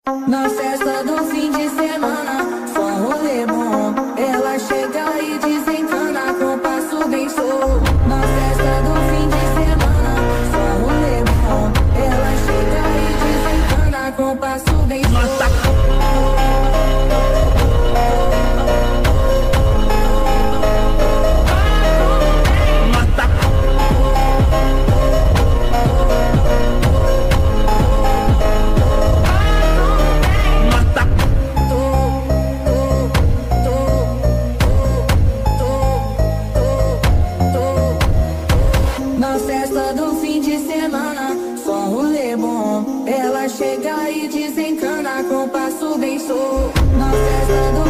Na festa do fim de semana, só um rolê bom. Ela chega e desencana com passo bem solto. Na festa do fim de semana, só um rolê bom. Ela chega e desencana com passo bem solto. Na festa do fim de semana, só um rolê bom. Ela chega e desencana com passo bem solto. Na festa do